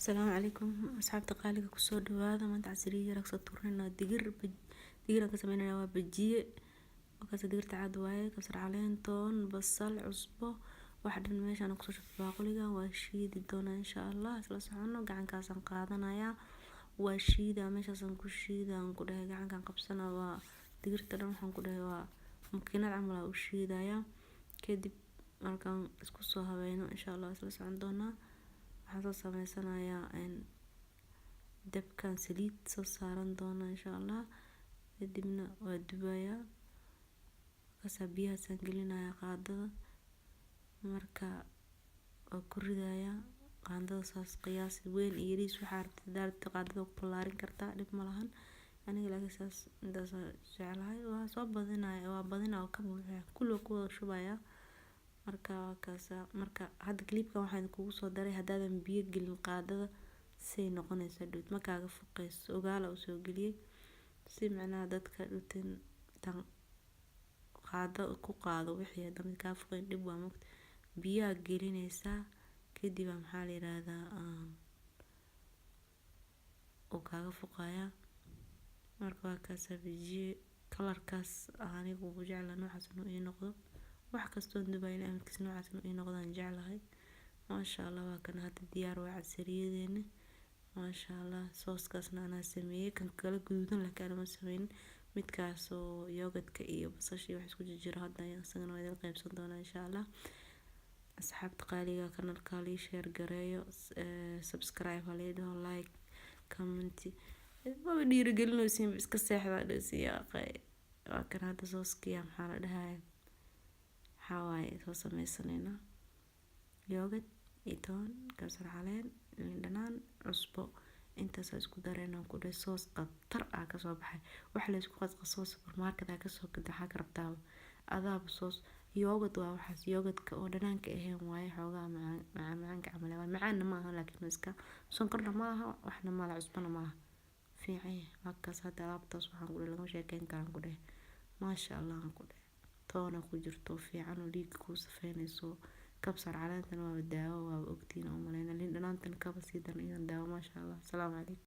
السلام عليكم أصحابتي قالك كسو دواada maanta casriye ragso turnina digir ka sameynaya waa bajiye wakaas digirta caad waaye kabsar caleen toon basal cusbo wax dhan meeshaan ku soo shubto baaquliga waa shiidi doona insha Allah isla socono gacankaasaan qaadanaya waa shiida meeshaasan ku shiida aan ku dhahay gacankan qabsana waa digirta dhan waxaan ku dhahay waa makiinad camal u shiidaya kadib markaan isku soo habeeyno insha Allah isla socon doona waxaan soo sameysanayaa dabkan saliid soo saaran doona insha Allah kadibna waa dubaya kaasa biyaha gelinaya qaadada marka oo ku ridaya qaandada saas qiyaas weyn iyo yariis waxa rabtid qaadada ku ballaarin kartaa dib ma lahan aniga laakiin saas intaas jeclahay waa soo badinaya waa badinaa ka buuxa kullu ku shubaya marka kaasa marka hadda clipka waxaan kugu soo daray hadaadan biyo gelin qaadada say noqonaysa dhud ma kaaga fuqayso ogaala u soo galiyay si macnaa dadka dhutin tan qaado ku qaado wixii hadda ka fuqayn dib waa mugti biyaha gelinaysa kadib maxaa la yiraahdaa oo kaaga fuqaya marka waa kaasa bijiye kalarkaas anigu ugu jeclaa noocaas inuu noqdo wax kasto Dubai la amarkiis noocaas inuu noqdaan jeclahay ma sha Allah waa kan hadda diyaar waa casriyadeena ma sha Allah sooskaasna ana sameeyay kan kala guduudan laakiin ma sameyn midkaas oo yogurtka iyo basasha wax isku jiro hadda isagana waa qaybsan doona insha Allah asxaabta qaaliga kanalka li share gareeyo subscribe haleedo like comment waa dhiirigelinaysiin iska seexda dhasiya waa kan hadda sooskiya maxaa la dhahay حواي صوص ميسنينا يوغت إيتون كسر علين لندنان عصبو انت ساسكو دارينا وكل صوص قطر كسو بحي وحلا اسكو قد صوص سوبر ماركت كسو كده حاجة ربطاو أذاب صوص يوغت وحس يوغت كودنان كأهين واي حوغا معانك عملها معانا معها لكن مسكا سنقرنا معها وحنا مع عصبنا معها في عين هكذا هذا رابطة سبحان الله لما شاكين كان كده ما شاء الله كده toona ku jirto fiican oo dhiig ku safeynayso kabsar caleentana waa daawo waa ogtiin oo maleena liin dhanaantan kaba sii dan iyo daawo ma sha Allah. Assalaamu calaykum.